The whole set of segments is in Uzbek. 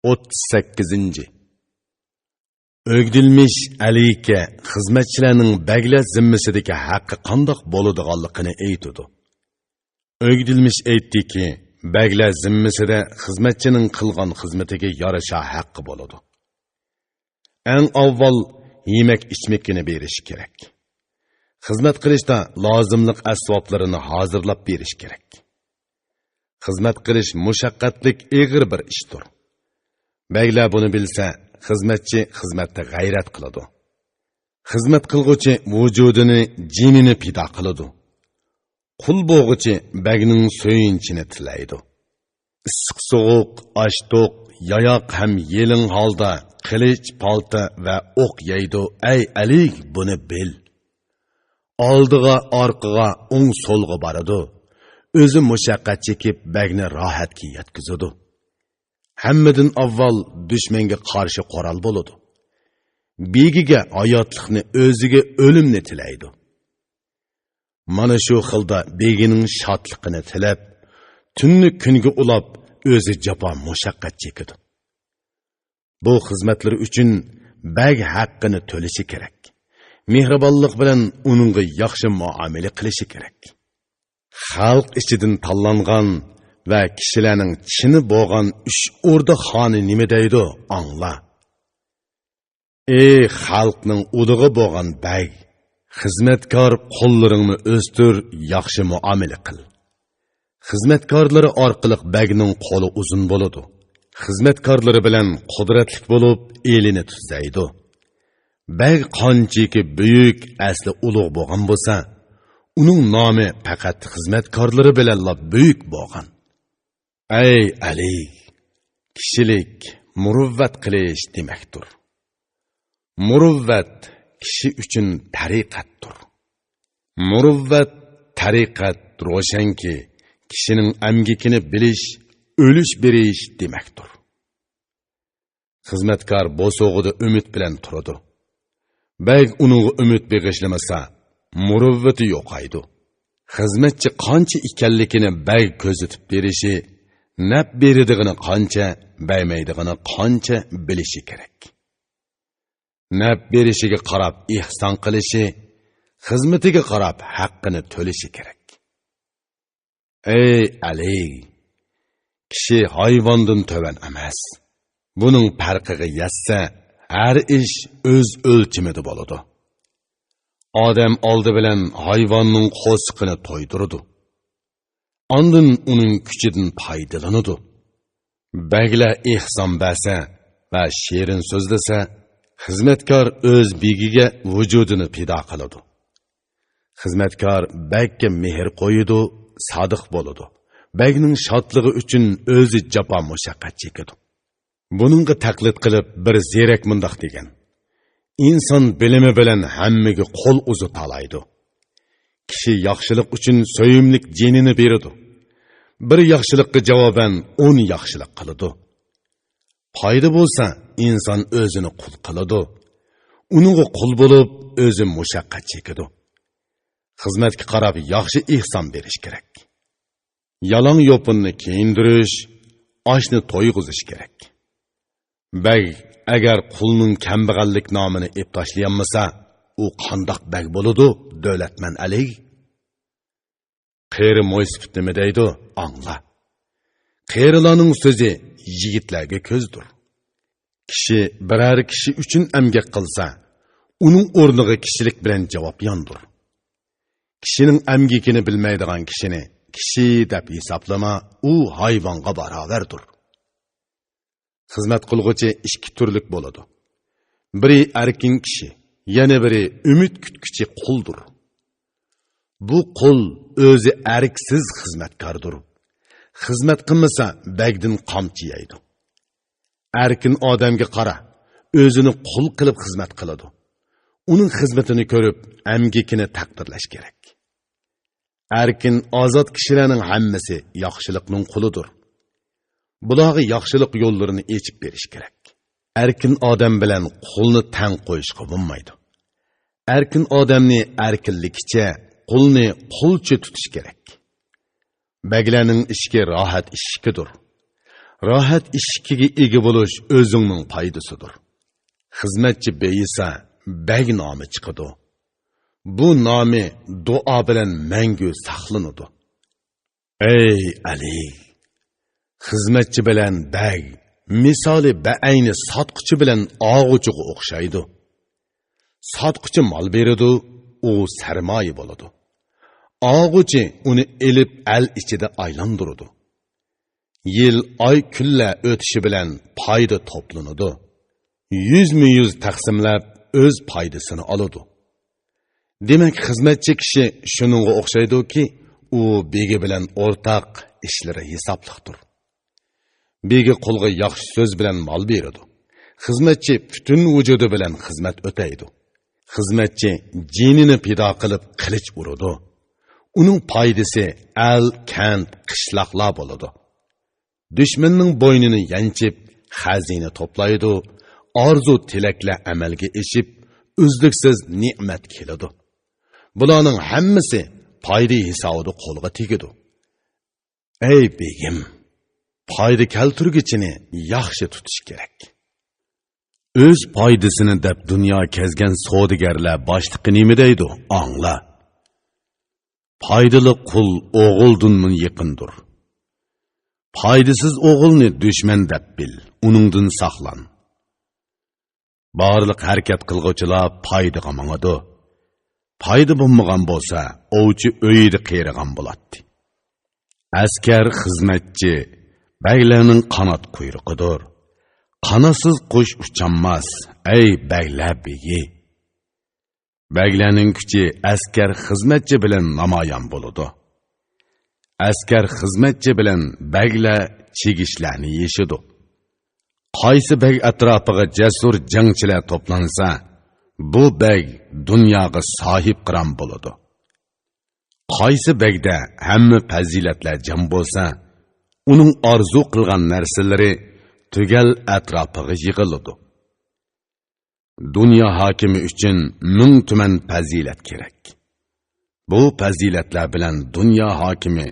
38. Ögdilmiş aliyke xizmatchilarning baglar zimmasidagi haqqi qandoq bo'ladiganligini aytdi. Ögdilmiş aytdiki, baglar zimmasida xizmatchining qilgan xizmatiga yarasha haqqi bo'ladi. Eng avval yemek içmekini berish kerak. Xizmat qilishda lozimlik asboblarini hozirlab berish kerak. Xizmat qilish mushaqqatlik ig'ir bir ishdir. Baglar buni bilsa, xizmatchi xizmatda g'ayrat qiladi. Xizmat qilguvchi vujudini, jinini pido qiladi. Qul bo'g'ichi bagning so'yinchini tilaydi. Issiq sovuq, osh-to'q, yayoq ham yelin holda qilich, palta va o'q yeydi. Ey Ali, buni bil. Oldiga, orqaga, o'ng so'lga boradi. O'zi mushaqqat chekib bagni rohatga yetkazadi. Hammadan avval dushmanga qarshi qoral bo'ladi. Begiga hayotlikni, o'ziga o'limni tilaydi. Mana shu xilda begining shodligini tilab, tunni kunga ulab o'zi jafo mushaqqat chekadi. Bu xizmatlar uchun bag haqqini to'lishi kerak. Mehribonlik bilan uningga yaxshi muomala qilishi kerak. Xalq ichidan tanlangan va kishilarning chini bo'lgan 3 o'rda xoni nima deydi? Angla. Ey xalqning udig'i bo'lgan bag, xizmatkor qo'llaringni o'stir, yaxshi muomala qil. Xizmatkorlari orqali bagning qo'li uzun bo'ladi. Xizmatkorlari bilan qudratli bo'lib, elini tuzaydi. Bag qanchaki buyuk, asli ulug' bo'lgan bo'lsa, uning nomi faqat xizmatkorlari bilanla buyuk bo'lgan. Ey Ali, kishilik muruvvat qilish demakdir. Muruvvat kishi uchun tariqatdir. Muruvvat, tariqat ro'shanki, kishining amgikini bilish, o'lish berish demakdir. Xizmatkor bo'sog'ida umid bilan turadi. Bag uning umid beg'ishlamasa, muruvvati yo'qaydi. Xizmatchi qancha ekanligini bag ko'zitib berishi, nab beridigini qancha, baymaydigini qancha bilishi kerak. Nab berishiga qarab ihson qilishi, xizmatiga qarab haqqini to'lishi kerak. Ey Ali, kishi hayvondan to'van emas. Buning farqiga yetsa, har ish o'z o'lchimida bo'ladi. Odam oldi bilan hayvonning qo'shiqini to'ydirdi. Ondan uning kuchidan foydalanadi. Baglar ihson bersa va shirin so'zlasa, xizmatkor o'z begiga vujudini pido qiladi. Xizmatkor bagga mehr qo'yadi, sodiq bo'ladi. Bagning shodligi uchun o'zi jafo mushaqqat chekadi. Buningga taqlid qilib bir zerak mundoq degan: inson bilimi bilan hammaga qo'l uzatalaydi. Kishi yaxshilik uchun so'yimlik jinini beradi. Bir yaxshilikka javoban 10 yaxshilik qiladi. Foyda bo'lsa, inson o'zini qul qiladi. Uningga qul bo'lib, o'zi mushaqqat chekadi. Xizmatga qarab yaxshi ihson berish kerak. Yalong yo'pinni kiyindirish, oshni to'yg'izish kerak. Bag agar qulning kambag'allik nomini ep tashlayanmasa, u qandoq bag bo'ladi, davlatman Ali? Qeri mo'ysifit nima deydi? Angla. Qerilarning so'zi yigitlarga ko'zdir. Kishi biror kishi uchun amgak qilsa, uning o'rniga kishilik bilan javob yondir. Kishining amgikini bilmaydigan kishini kishi deb hisoblama, u hayvonga barobardir. Xizmat qilguvchi ikki turlik bo'ladi. Biri erkin kishi, yana biri umid kutguchi quldir. Bu qul o'zi erksiz xizmatkordir. Xizmat qilmasa bagdan qamchi yeydi. Erkin odamga qara, o'zini qul qilib xizmat qiladi. Uning xizmatini ko'rib, amgikini taqdirlash kerak. Erkin ozod kishilarning hammasi yaxshilikning qulidir. Bularga yaxshilik yo'llarini echib berish kerak. Erkin odam bilan qulni tang qo'yishga bo'lmaydi. Erkin odamni erkinligicha, qulni qulcha tutish kerak. Baglarning ishki rohat ishkidir. Rahat ishkiga ega bo'lish o'zingning foydasidir. Xizmatchi beyisa bag nomi chiqadi. Bu nomi duo bilan mangu saqlanadi. Ey Ali, xizmatchi bilan bag misoli ayni sotquchi bilan og'uchiga o'xshaydi. Sotquchi mol beradi, u sarmoya bo'ladi. Og'uchi uni elib al ichida aylantiradi. Yil oy kunlar o'tishi bilan foyda to'planadi. Yuzma-yuz taqsimlab o'z foydasini oladi. Demak, xizmatchi kishi shuningga o'xshaydi-ki, u begi bilan o'rtaq ishlari hisobliqdir. Begi qo'lga yaxshi so'z bilan mol beradi. Xizmatchi butun vujudi bilan xizmat o'taydi. Xizmatchi jinini pido qilib qilich uradi. Uning foydasi al, kant, qishloqlar bo'ladi. Dushmanning bo'ynini yanchib, xazina to'playdi, orzu tilaklar amalga eshib, uzluksiz ne'mat keladi. Bularning hammasi foyda hisobida qo'lga tegadi. Ey begim, foyda keltirgichini yaxshi tutish kerak. O'z foydasini deb dunyo kezgan savdogarlar boshliqi nima deydi? Angla. Foydali qul o'g'ildan yaqindir. Foydasiz o'g'ilni dushman deb bil, uningdan saqlan. Barliq harakat qilg'uvchilar foydaga mangadi. Foyda bo'lmagan bo'lsa, ovchi o'yida qiyragan bo'ladi. Askar xizmatchi baglarning qanot quyruqidir. Qanatsiz qush ucholmas, ey baglar begi. Baglarning kuchi askar xizmatchi bilan namoyon bo'ladi. Askar xizmatchi bilan baglar chigishlarni yeshidi. Qaysi bag atrofiga jasur jangchilar to'plansa, bu bag dunyoga sohib qiron bo'ladi. Qaysi bagda hamma fazilatlar jam bo'lsa, uning orzu qilgan narsalari tugal atrofiga yig'iladi. Dunyo hokimi uchun ming tuman fazilat kerak. Bu fazilatlar bilan dunyo hokimi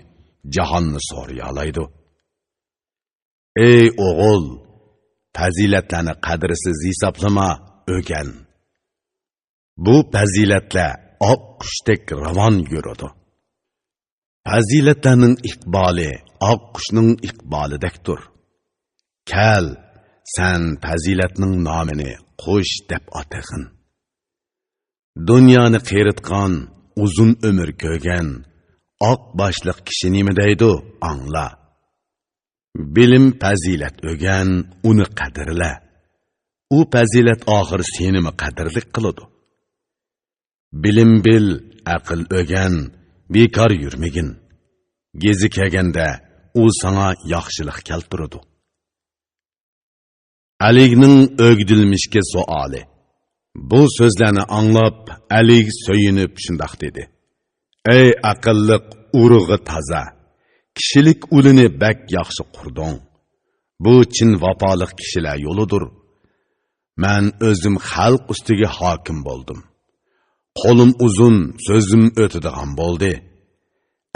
jahonni so'riy oladi. Ey o'g'il, fazilatlarni qadrsiz hisoblama, o'rgan. Bu fazilatlar oq qushdek ravon yuradi. Fazilatlarning iqboli oq qushning iqbolidekdir. Kal, sen fazilatning nomini qush deb atag'in. Dunyoni qeritgan, uzun umr ko'rgan oq boshliq kishi nima deydi? Angla. Bilim fazilat o'rgan, uni qadrla. U fazilat oxir senimi qadrlik qiladi. Bilim bil, aql o'rgan, bekor yurmagin. Gezi kelganda u sana yaxshilik keltiradi. Aligning o'gdilmishga savoli. Bu so'zlarni anglab, Alig so'yinib shundoq dedi. Ey aqlliq, urug'i toza, kishilik ulini bak yaxshi qurding. Bu chin vafoliq kishilar yo'lidir. Men o'zim xalq ustiga hokim bo'ldim. Qo'lim uzun, so'zim o'tadigan bo'ldi.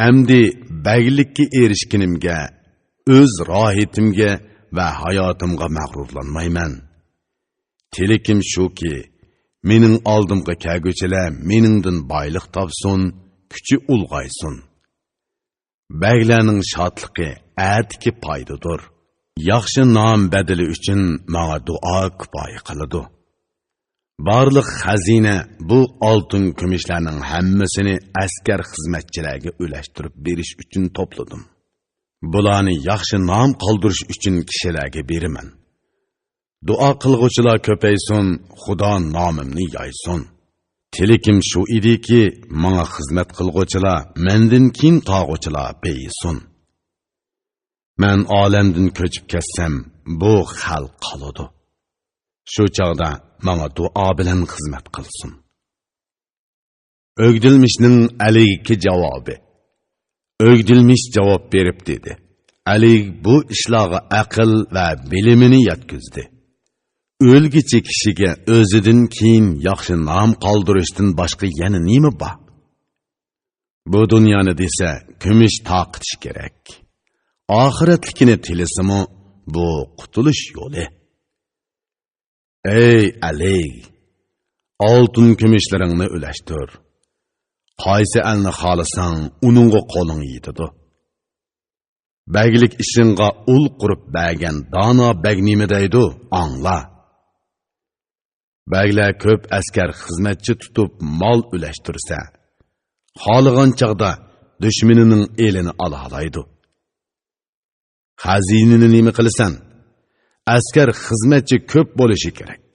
Amdi baglikka erishkinimga, o'z rohitimga va hayotimga mag'rurlanmayman. Tilikim shuki, mening oldimga kelguchilar meningdan boylik topsin, kuchi ulg'aysin. Baglarning shodligi atki foydadir. Yaxshi nom badali uchun menga duo kifoya qiladi. Barliq xazina bu oltin kumushlarning hammasini askar xizmatchilarga ulashtirib berish uchun to'pladim. Bularni yaxshi nom qoldirish uchun kishilarga beraman. Duo qilg'uvchilar ko'paysin, Xudo nomimni yoysin. Tilikim shu ediki, menga xizmat qilg'uvchilar, mendan keyin tog'uvchilar beysin. Men olamdan ko'chib ketsam, bu xalq qoladi. Shu chog'da menga duo bilan xizmat qilsin. O'gdilmishning Aligga javobi. O'gdilmish javob berib dedi. Alig bu ishlarga aql va bilimini yetkazdi. O'lgichi kishiga o'zidan keyin yaxshi nom qoldirishdan boshqa yana nima bor? Bu dunyoni desa, kumush taqitish kerak. Oxiratlikini tilisimi, bu qutulish yo'li. Ey Ali, oltin kumishlaringni ulashtir. Qaysi elni xohlasang, uningga qo'ling yetadi. Baglik ishingga ul qurib bergan dono bag nima deydi? Angla. Baglar ko'p askar xizmatchi tutib mol ulashtirsa, xohlagan chaqda dushmanining elini olalaydi. Xazinini nima qilasan? Askar xizmatchi ko'p bo'lishi kerak.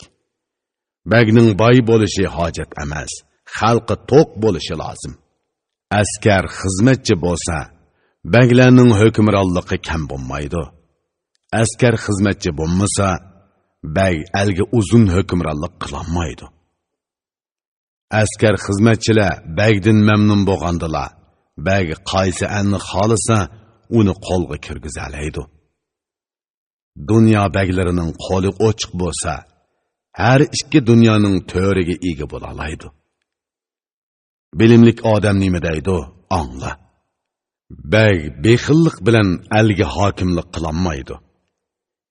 Bagning boy bo'lishi hojat emas, xalqi to'q bo'lishi lozim. Askar xizmatchi bo'lsa, baglarning hukmronligi kam bo'lmaydi. Askar xizmatchi bo'lmasa, bag elga uzun hukmronlik qilolmaydi. Askar xizmatchilar bagdan mamnun bo'lgandilar. Bag qaysi elni xohlasa, uni qo'lga kirgizalaydi. Dunyo baglarining qo'li ochiq bo'lsa, har ikki dunyoning to'riga ega bo'la oladi. Bilimlik odam nima deydi? Angla. Bag bexillik bilan elga hokimlik qilolmaydi.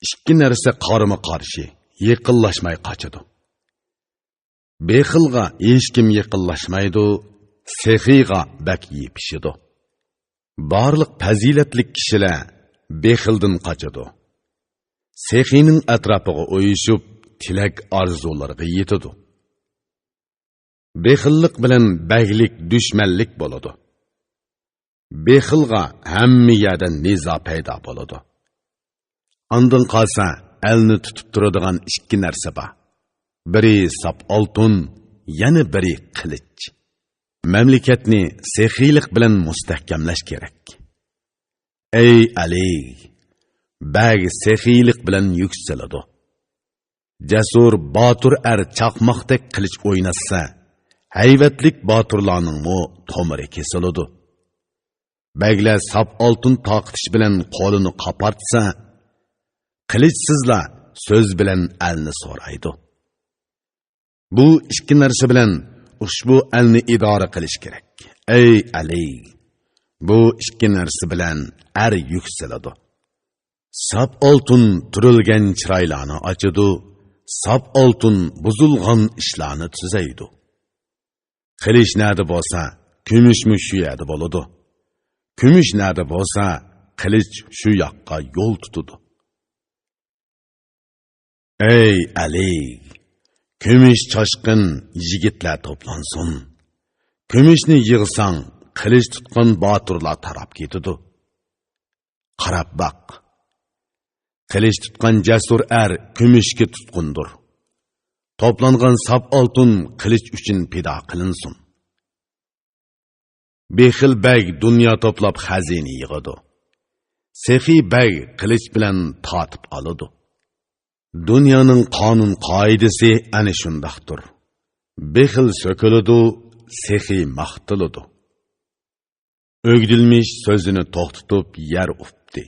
Ikki narsa qarama-qarshi, yaqinlashmay qochadi. Bexilga hech kim yaqinlashmaydi, sexiga bak yepishidi. Barliq fazilatli kishilar bexildan qochadi. Sexining atrofiga o'yishib, tilak orzularga yetadi. Bexillik bilan baglik dushmanlik bo'ladi. Bexilga hamma yerda nizo paydo bo'ladi. Ondan qolsa, elni tutib turadigan ikki narsa bor. Biri sap oltin, yana biri qilich. Mamlakatni sexiylik bilan mustahkamlash kerak. Ey Ali, bag sexiylik bilan yuksaladi. Jasur botur chaqmoqdek qilich o'ynatsa, hayvatlik boturlarning tomiri kesiladi. Baglar sap oltin taqtish bilan qo'lini qapartsa, qilichsizlar so'z bilan elni so'raydi. Bu ikki narsa bilan ushbu elni idora qilish kerak. Ey Ali, bu ikki narsa bilan yuksaladi. Sap oltin turilgan chiroylarni ochadi, sap oltin buzilgan ishlarni tuzaydi. Qilish nada bo'lsa, kumushmi shu yerda bo'ladi. Kumush nada bo'lsa, qilich shu yoqqa yo'l tutadi. Ey Ali, kumush choshqin yigitlar to'plansin. Kumushni yig'sang, qilich tutgan boturlar tarab ketadi. Qarab baq. Qilich tutgan jasur kumushga tutqundur. Toplangan sap oltin qilich uchun pido qilinsin. Bexil bag dunyo to'plab xazina yig'adi. Sexiy bag qilich bilan tortib oladi. Dunyoning qonun qoidasi ana shundaqdir. Bexil so'kiladi, sexiy maqtiladi. O'gdilmish so'zini to'xtatib yer ufdi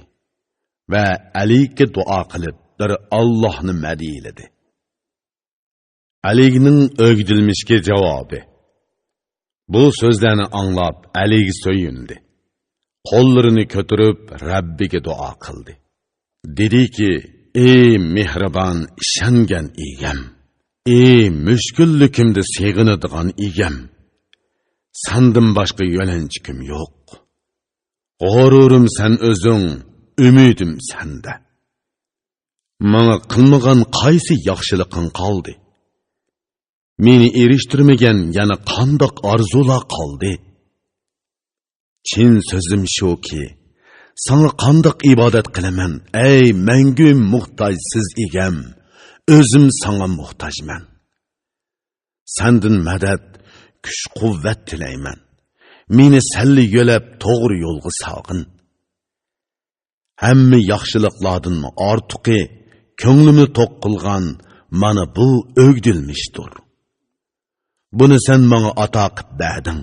va Aliga duo qilib bir Allohni madiladi. Alining o'gdilmishga javobi: bu so'zlarni anglab Aliga so'yindi. Qo'llarini ko'tarib Rabbiga duo qildi. Dediki: ey mehribon ishongan egam, ey mushkullikimda seg'inadigan egam, sandan boshqa yo'lanchikim yo'q. G'ururim sen o'zing, umidim senda. Menga qilmagan qaysi yaxshiliqing qoldi? Meni erishtirmagan yana qandoq orzular qoldi? Chin so'zim shuki, sana qandoq ibodat qilaman, ey mangu muhtojsiz egam, o'zim sana muhtojman. Sandan madad, kuch-quvvat tilayman. Meni salli yo'lab to'g'ri yo'lga solg'in. Hamma yaxshiliklardan ortiqi ko'nglimni to'q qilgan mana bu o'gdilmishdir. Buni sen menga ato qilib berding.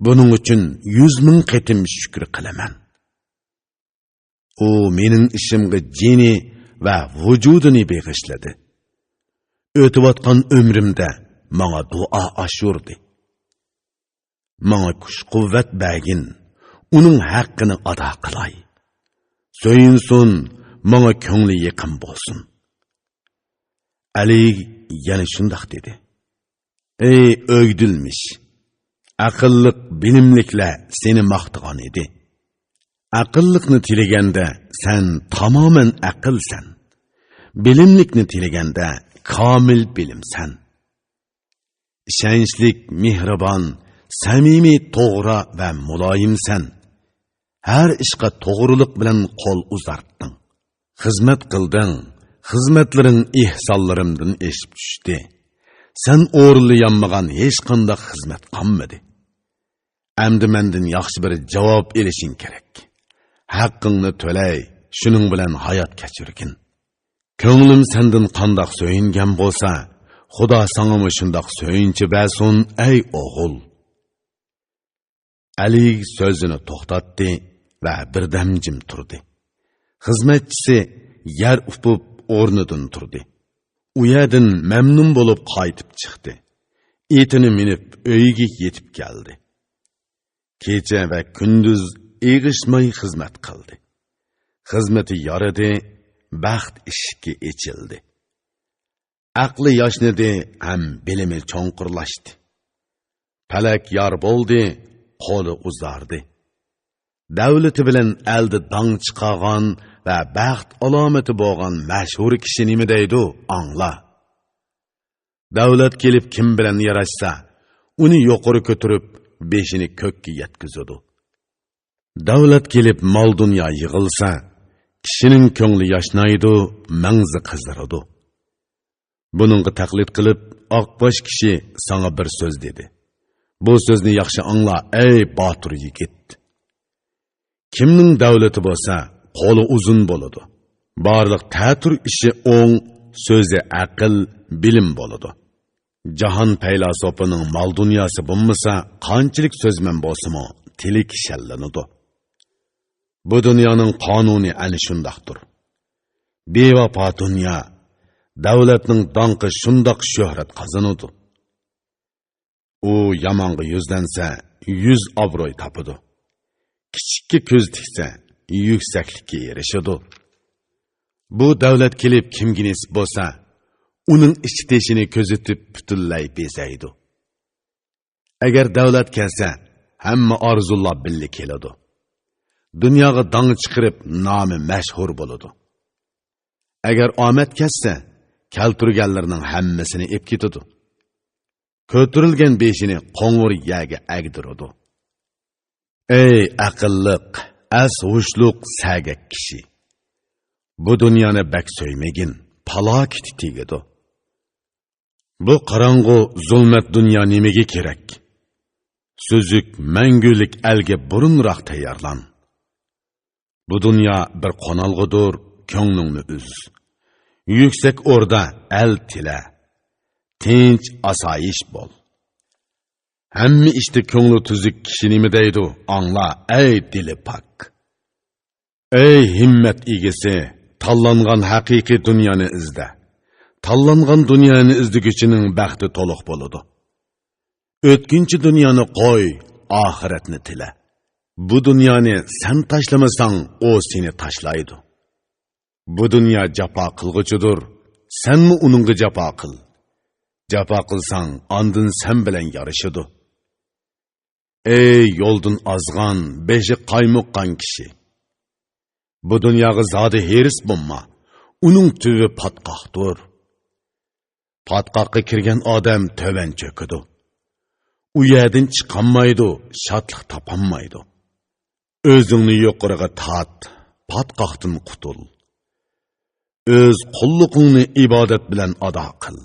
Buning uchun 100 ming qatim shukr qilaman. U mening ishimga jini va vujudini beg'ishladi. O'tayotgan umrimda menga duo ashurdi. Menga kuch-quvvat bergin, uning haqqini ado qilay. So'yinsin, manga ko'ngli yaqin bo'lsin. Ali yana shundoq dedi. Ey o'gdilmish, aqlliq, bilimliklar seni maqtagan edi. Aqlliqni tilaganda sen tamoman aqlsan. Bilimlikni tilaganda komil bilimsan. Ishonchlik, mehribon, samimiy, to'g'ri va muloyimsan. Har ishqa to'g'rilik bilan qo'l uzartding. Xizmat qilding. Xizmatlaring ihsonlarimdan eshib tushdi. Sen o'rinlayanmagan hech qanday xizmat qolmadi. Endi mendan yaxshi bir javob elishing kerak. Haqqingni to'lay, shuning bilan hayot kechirgin. Ko'nglim sendan qandoq so'yingan bo'lsa, Xudo sana shundoq so'yinchi bersin, ey o'g'il. Ali so'zini to'xtatdi va birdam jim turdi. Xizmatchisi yer upib o'rnidan turdi. U yerdan mamnun bo'lib qaytib chiqdi. Etini minib uyiga yetib keldi. Kecha va kunduz egishmay xizmat qildi. Xizmati yoridi, baxt eshigi ochildi. Aqli yoshnidi, ham bilimi cho'nqirlashdi. Palak yor bo'ldi, qo'li uzardi. Davlati bilan elda dong chiqargan va baxt alomati bo'lgan mashhur kishi nima deydi, angla. Davlat kelib kim bilan yarashsa, uni yuqori ko'tarib, beshini ko'kka yetkazadi. Davlat kelib mol dunyo yig'ilsa, kishining ko'ngli yashnaydi, mangzi qizdiradi. Buningga taqlid qilib, oqbosh kishi sana bir so'z dedi. Bu so'zni yaxshi angla, ey botir yigit. Kimning davlati bo'lsa, qo'li uzun bo'ladi. Barliq ta'tur ishi o'ng, so'zi aql, bilim bo'ladi. Jahon faylasufasining mol dunyosi bo'lmasa, qanchalik so'zman bo'lsa-mo, tili kishallanadi. Bu dunyoning qonuni ana shundaqdir. Bevafo dunyo, davlatning donqi shundoq shuhrat qozonadi. U yomonga yuzlansa, 100 obro'y topadi. Kichikka ko'z tiksa, yuksaklikka erishadi. Bu davlat kelib kimga nisib bo'lsa, uning ichitishini ko'zitib butunlay bezaydi. Agar davlat kelsa, hamma orzular birga keladi. Dunyoga dong chiqarib, nomi mashhur bo'ladi. Agar omad kelsa, keltirganlarning hammasini ep ketadi. Ko'tarilgan beshini qo'ng'ir yaga agdiradi. Ey aqlliq, as-hushluq sagak kishi. Bu dunyoni bak so'ymagin, palokit tegadi. Bu qorong'u zulmat dunyo nimaga kerak? Suzuk mangulik elga burunroq tayyorlan. Bu dunyo bir qonalg'udir, ko'nglingni uz. Yuksak o'rda el tila. Tinch asoyish bo'l. Hamma ishda ko'ngli tuzuk kishi nima deydi? Angla, ey dili pak. Ey himmat egasi, tanlangan haqiqiy dunyoni izla. Tanlangan dunyoni izlaguvchining baxti to'liq bo'ladi. O'tkinchi dunyoni qo'y, oxiratni tila. Bu dunyoni sen tashlamasang, o seni tashlaydi. Bu dunyo jafo qilg'uchidir, senmi uningga jafo qil. Jafo qilsang, andin sen bilan yarashadi. Ey yo'ldan ozg'an, beshi qaymoqqan kishi. Bu dunyoga zodi heris bo'lma, uning tuvi patqoqdir. Patqoqqa kirgan odam töven cho'kadi. U yerdan chiqolmaydi, shodlik topolmaydi. O'zingni yuqoriga tat, patqoqdan qutul. O'z qulluqingni ibodat bilan ado qil.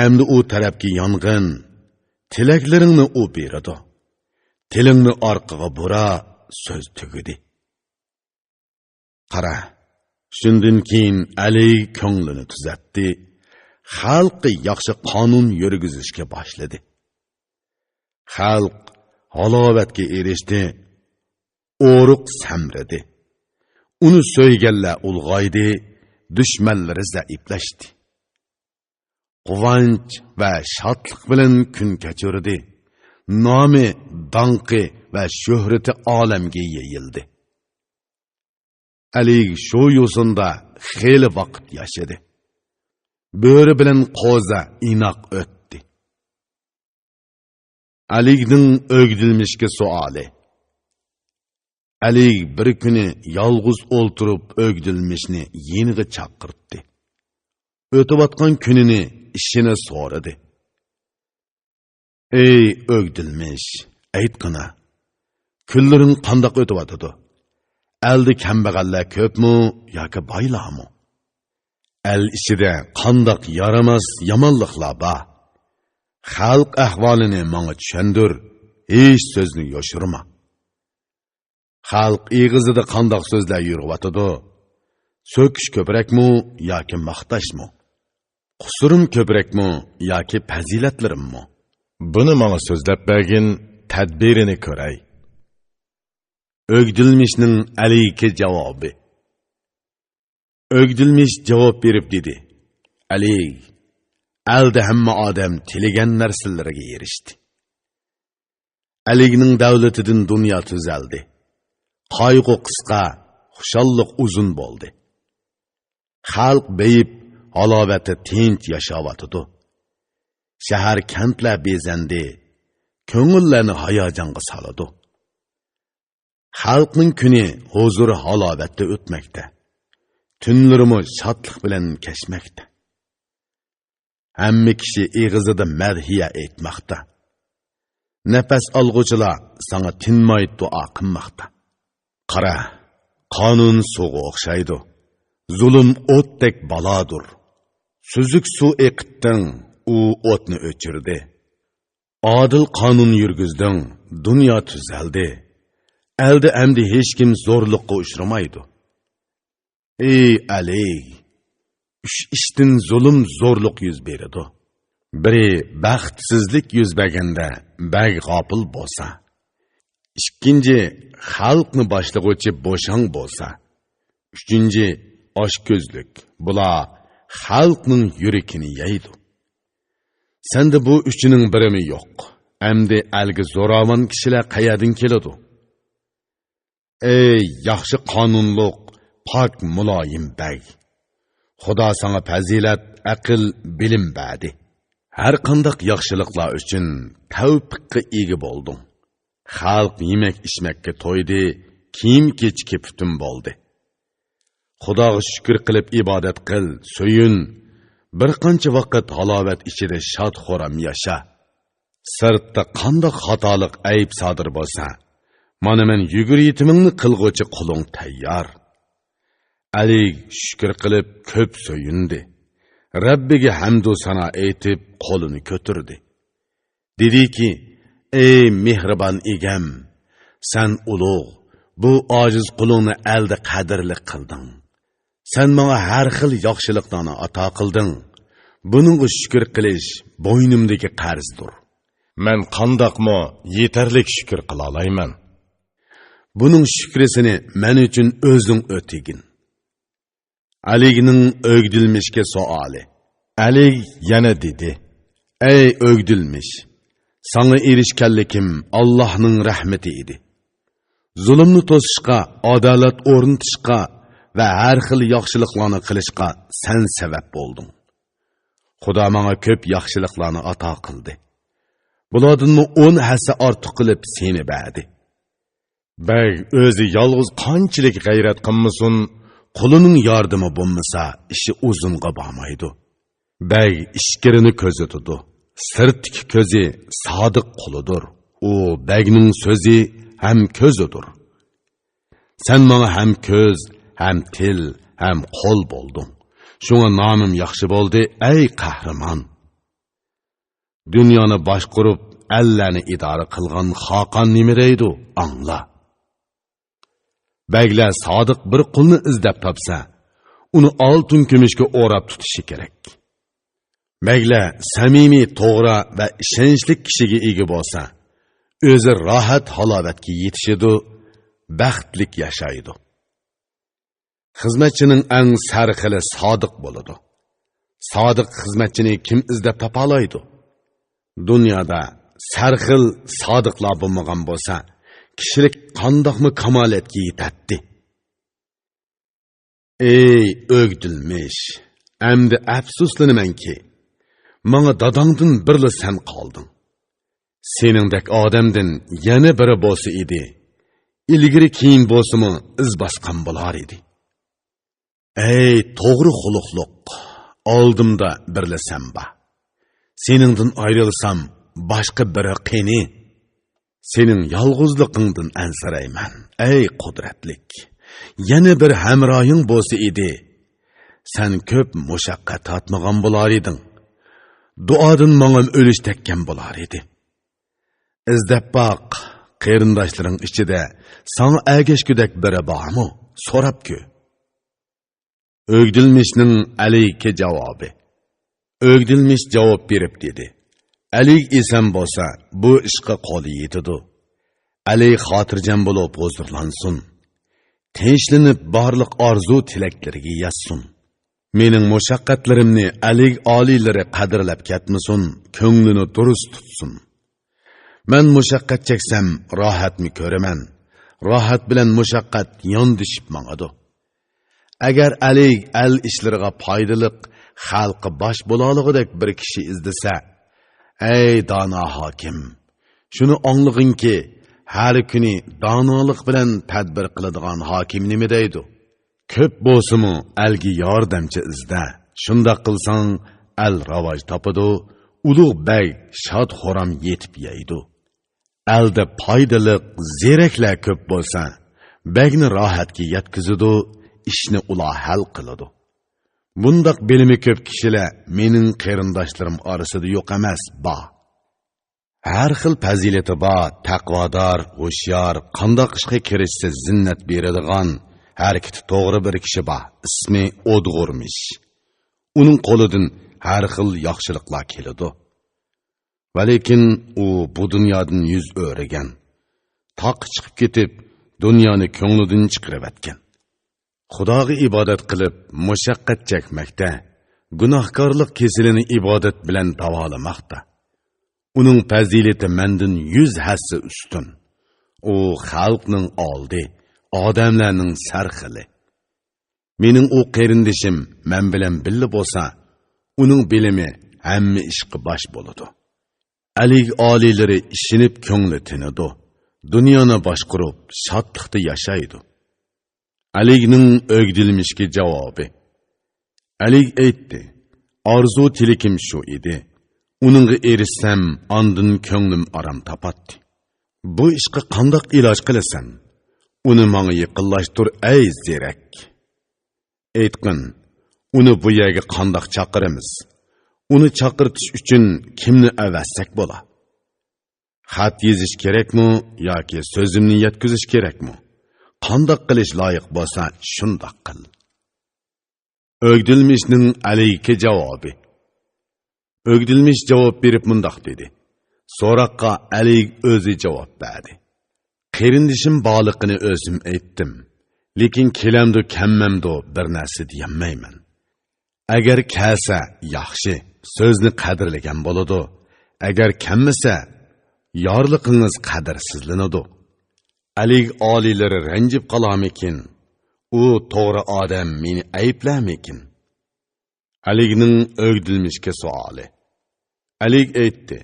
Endi u tarafga yong'in, tilaklaringni u beradi. Tilingni orqaga bura, so'z tugidi. Qara, shundan keyin Ali ko'nglini tuzatdi. Xalqi yaxshi qonun yurgizishga boshladi. Xalq halovatga erishdi, o'ruq samridi. Uni so'yganlar ulg'aydi, dushmanlari zaiflashdi. Quvonch va shodlik bilan kun kechirdi. Nomi, donqi va shuhrati olamga yayildi. Alik shu yo'sinda xeyli vaqt yashadi. Bo'ri bilan qo'za inoq o'tdi. Alikning o'gdilmishga savoli. Alik bir kuni yolg'iz o'ltirib o'gdilmishni yeniga chaqirdi. O'tayotgan kunini ishini so'radi. Ey o'gdilmish, aytqina, kunlaring qandoq o'tyotidi? Eldi kambag'allar ko'pmi yoki boylarmi? El ichida qandoq yaramas yomonliklar bor? Xalq ahvolini menga tushundir, hech so'zni yoshirma. Xalq ig'izida qandoq so'zlar yurg'atidi? So'kish ko'prakmi yoki maqtashmi? Qusurim ko'prakmi yoki fazilatlarimmi? Buni menga so'zlab bergin, tadbirini ko'ray. O'gdilmishning Alikka javobi. O'gdilmish javob berib dedi. Alik, elde hamma odam tilagan narsalarga erishdi. Alikning davlatidan dunyo tuzaldi. Qayg'u qisqa, xushalliq uzun bo'ldi. Xalq beyib, halovati tinch yashayotdi. Shahar kentlar bezandi, ko'ngillarni hayajonga soladi. Xalqning kuni huzur halovatda o'tmoqda. Tunlarimi shodlik bilan kechmoqda. Hamma kishi ig'izida madhiya aytmoqda. Nafas olg'uchilar sana tinmay duo qilmoqda. Qara, qonun suvga o'xshaydi. Zulm o'tdek balodur. Suzuk suv eqitding, u o'tni o'chirdi. Adil qonun yurgizding, dunyo tuzaldi. Elde emdi hech kim zo'rliqqa uchramaydi. Ey Alik, uch ishdan zulm zo'rliq yuz beradi. Biri baxtsizlik yuz berganda bag g'ofil bo'lsa, ikkinchi xalqni boshlig'uvchi bo'shang bo'lsa, uchinchi oshko'zlik. Bular xalqning yuragini yeydi. Senda bu uchining birimi yo'q. Endi algi zo'ravon kishilar qayerdan keladi? Ey yaxshi qonunliq, pok muloyim bag. Xudo sana fazilat, aql, bilim berdi. Har qanday yaxshiliklar uchun tavfiqqa ega bo'lding. Xalq yemek ichmakka to'ydi, kiyim-kechga butun bo'ldi. Xudoga shukr qilib ibodat qil, so'yin. Bir qancha vaqt halovat ichida shod-xuram yasha. Sirtda qanday xatolik ayb sodir bo'lsa, mana men yugur yetimingni qilg'uchi qo'ling tayyor. Alik shukr qilib ko'p so'yindi. Rabbiga hamd va sano aytib qo'lini ko'tardi. Dediki, ey mehribon egam, sen ulug', bu ojiz qulingni elde qadrli qilding. Sen menga har xil yaxshiliklarni ato qilding. Buningga shukr qilish bo'ynimdagi qarzdir. Men qandoqmi yetarlik shukr qila olayman. Buning shukrisini men uchun o'zing o'tigin. Alikning o'gdilmishga savoli. Alik yana dedi. Ey o'gdilmish, sana erishganlikim Allohning rahmati edi. Zulmni to'sishga, adolat o'rnatishga va har xil yaxshiliklarni qilishga sen sabab bo'lding. Xudo menga ko'p yaxshiliklarni ato qildi. Bulardan 10 hassa ortiq qilib seni berdi. Bag o'zi yolg'iz qanchalik g'ayrat qilmasin, qo'lining yordami bo'lmasa, ishi uzunga bormaydi. Bag ishkirini ko'zitadi. Sirtki ko'zi sodiq qulidir. U bagning so'zi ham ko'zidir. Sen menga ham ko'z, ham til, ham qo'l bo'lding. Shunga nomim yaxshi bo'ldi, ey qahramon. Dunyoni boshqarib, Allahni idora qilgan xoqon nima deydi? Angla. Baglar sodiq bir qulni izlab topsa, uni oltin kumushga o'rab tutishi kerak. Baglar samimiy, to'g'ri va ishonchli kishiga ega bo'lsa, o'zi rohat halovatga yetishadi, baxtlik yashaydi. Xizmatchining eng sarxili sodiq bo'ladi. Sodiq xizmatchini kim izlab topa oladi? Dunyoda sarxil sodiqlar bo'lmagan bo'lsa, kishilik qandoqmi kamolatga yetadi? Ey ögdülmüş, əmdi əfsuslaniman ki, mana dadangdın birli sen qaldın. Seningdek adamdın yana biri bolsa idi, ilgiri keyin bolsimi iz basqan bo'lar edi. Ey to'g'ri xuluqliq, oldimda birli sen ba. Seningdin ayrılsam, başqa biri qeni. Sening yalğızlıqingdin ansirayman, ey qudratlik. Yana bir hamroying bo'lsa edi, sen ko'p mushaqqat tatmagan bo'lar eding. Duodan mangam o'lish tekkan bo'lar edi. Izdab baq, qarindoshlaring ichida sana agashgudek biri bormi? So'rab-ku. O'gdilmishning alayka javobi. O'gdilmish javob berib dedi. Ali esan bo'lsa, bu ishqa qo'li yetidi. Ali xotirjam bo'lib huzurlansin. Tinchlanib barliq orzu tilaklariga yetsin. Mening mushaqqatlarimni Ali oliylari qadrlab ketmasin, ko'nglini durust tutsin. Men mushaqqat cheksam, rohatni ko'raman. Rohat bilan mushaqqat yondishib mangadi. Agar Ali al ishlariga foydaliq, xalqi bosh bo'laligidek bir kishi izdasa, ey dono hokim, shuni anglag'inki, har kuni donolik bilan tadbir qiladigan hokim nima deydi? Ko'p bo'lsa-mu algi yordamchi izda. Shunda qilsang, al rivoj topadi, ulug' bey shod xo'ram yetib yeydi. Alda foydaliq zeraklar ko'p bo'lsa, begni rohatga yetkazadi, ishni ular hal qiladi. Bundaq bilimi ko'p kishilar mening qarindoshlarim orasida yo'q emas, bor. Har xil fazilati bor, taqvodor, hushyor, qandoq ishga kirishsa zinnat beradigan, harakati to'g'ri bir kishi bor. Ismi O'dg'urmish. Uning qo'lidan har xil yaxshiliklar keladi. Lekin u bu dunyodan yuz o'ragan. Taq chiqib ketib, dunyoni ko'nglidan chiqarib atgan. Xudoga ibodat qilib, mushaqqat chekmakda, gunohkorlik kesilini ibodat bilan davolamoqda. Uning fazilati mendan 100 hassa ustun. U xalqning oldi, odamlarning sarxili. Mening u qarindishim men bilan birga bo'lsa, uning bilimi hamma ishga bosh bo'ladi. Ali oliylari ishinib ko'ngli tinadi. Dunyoni boshqarib, shodlikda yashaydi. Ali'ning o'gdilmishga javobi. Ali aytdi, orzu tilakim shu edi. Uningga erishsam, ondan ko'nglim aram topatdi. Bu ishga qandoq iloj qilasan? Uni menga yaqinlashtir, ey zerak. Aytqin, uni bu yerga qandoq chaqiramiz? Uni chaqirtish uchun kimni avassak bo'la? Xat yozish kerakmi yoki so'zimni yetkazish kerakmi? Qandoq qilish loyiq bo'lsa, shundoq qil. O'gdilmishning alayka javobi. O'gdilmish javob berib mundoq dedi. So'roqqa Ali o'zi javob berdi. Qarindishim boliqini o'zim aytdim. Lekin kelamdu kammamdu bir narsa deyolmayman. Agar kelsa yaxshi, so'zni qadrlagan bo'ladi. Agar kammasa, yorliqingiz qadrsizlanadi. Ali oliylari ranjib qolamikin? U to'g'ri odam meni ayblamikin? Ali'ning o'gdilmishga savoli. Ali aytdi: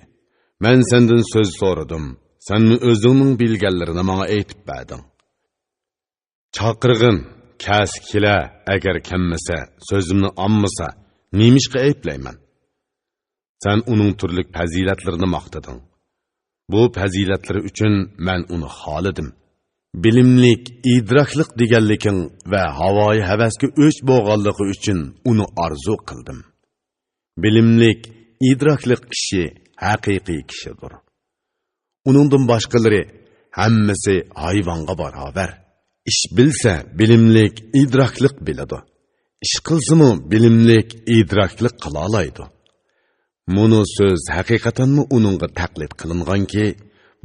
"Men sendan so'z so'radim. Sen o'zingning bilganlarini menga aytib berding. Chaqirg'in, kas kela, agar kammasa, so'zimni olmasa, nemishqa ayblayman? Sen uning turli fazilatlarini maqtading. Bu fazilatlari uchun men uni xolidim. Bilimlik, idroklik deganliking va havoyi havasga o'ch bo'lganligi uchun uni orzu qildim. Bilimlik, idroklik kishi haqiqiy kishidir. Uningdan boshqalari hammasi hayvonga barobar. Ish bilsa, bilimlik, idroklik biladi. Ish qilsa-mu, bilimlik, idroklik qila oladi. Munu so'z haqiqatanmi uningga taqlid qilinganki,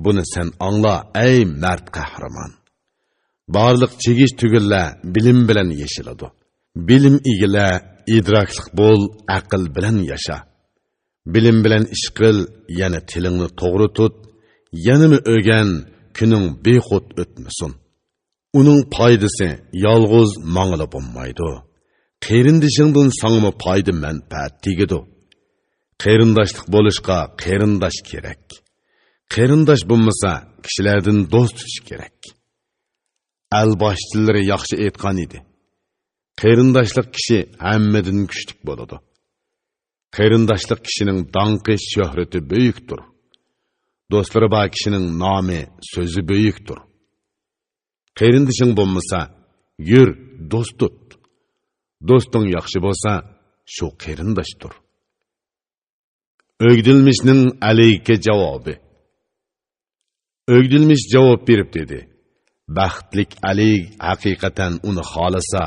buni sen angla, ey mard qahramon. Barliq chegish tugillar bilim bilan yashiladi. Bilim egila, idroklik bo'l, aql bilan yasha. Bilim bilan ish qil, yana tilingni to'g'ri tut, yanimi o'rgan, kuning bexud o'tmasin. Uning foydasi yolg'iz mang'ila bo'lmaydi. Qerindishingdan sаңmı payda manfaat tegidu. Qerindaşlıq bolışqa qerindaş kerak. Qerindaş bo'lmasa, kishilardan do'st tutish kerak. Al boshchilari yaxshi aytgan edi. Qerindaşlıq kishi hammadan kuchlik bo'ladi. Qerindaşlıq kishining danqi, shuhrati buyukdir. Do'stlari bor kishining nomi, so'zi buyukdir. Qerindishing bo'lmasa, yur, do'st tut. Do'sting yaxshi bo'lsa, shu qerindoshdir. Ögdilmişning alayga javobi. Ögdilmiş javob berib dedi. Baxtlik Ali haqiqatan uni xolasa,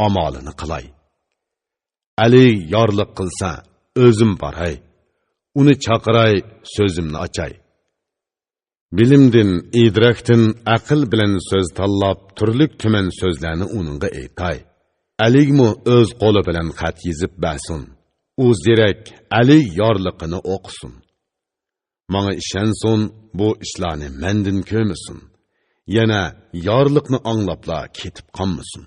amalini qilay. Ali yorliq qilsa, o'zim boray. Uni chaqiray, so'zimni ochay. Bilimdin, idrakdan aql bilan so'z tanlab, turlik tuman so'zlarni uningga aytay. Aligmi o'z qo'li bilan xat yozib bersin. U zirek Ali yorliqini o'qisin. Manga ishonsin, bu ishlarni mendan ko'misin. Yana yorliqni anglabla ketib qolmasin.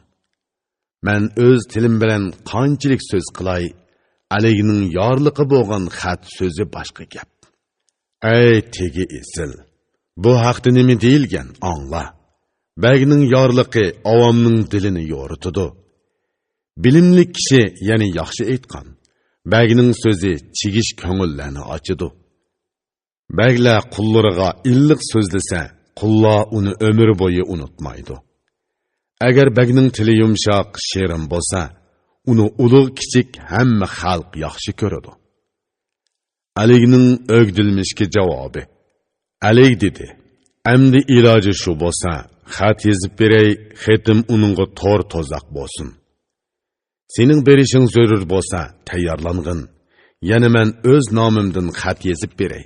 Men o'z tilim bilan qanchalik so'z qilay, Alining yorliqi bo'lgan xat so'zi boshqa gap. Ey tegi esil, bu haqda nima deyilgan angla. Bagning yorliqi avomning dilini yo'ritadi. Bilimli kishi yana yaxshi aytgan. Bagning so'zi chigish ko'ngillarni ochidi. Baglar qullariga illiq so'zlasa, qullar uni ömür bo'yi unutmaydi. Agar bagning tili yumshoq, shirin bo'lsa, uni ulug' kichik hamma xalq yaxshi ko'radi. Aligning o'gdilmishga javobi. Alig dedi: "Endi iloji shu bo'lsa, xat yozib beray, xatim uningga to'r to'zaq bo'lsin. Sening berishing zarur bo'lsa, tayyorlangin. Yana men o'z nomimdan xat yozib beray."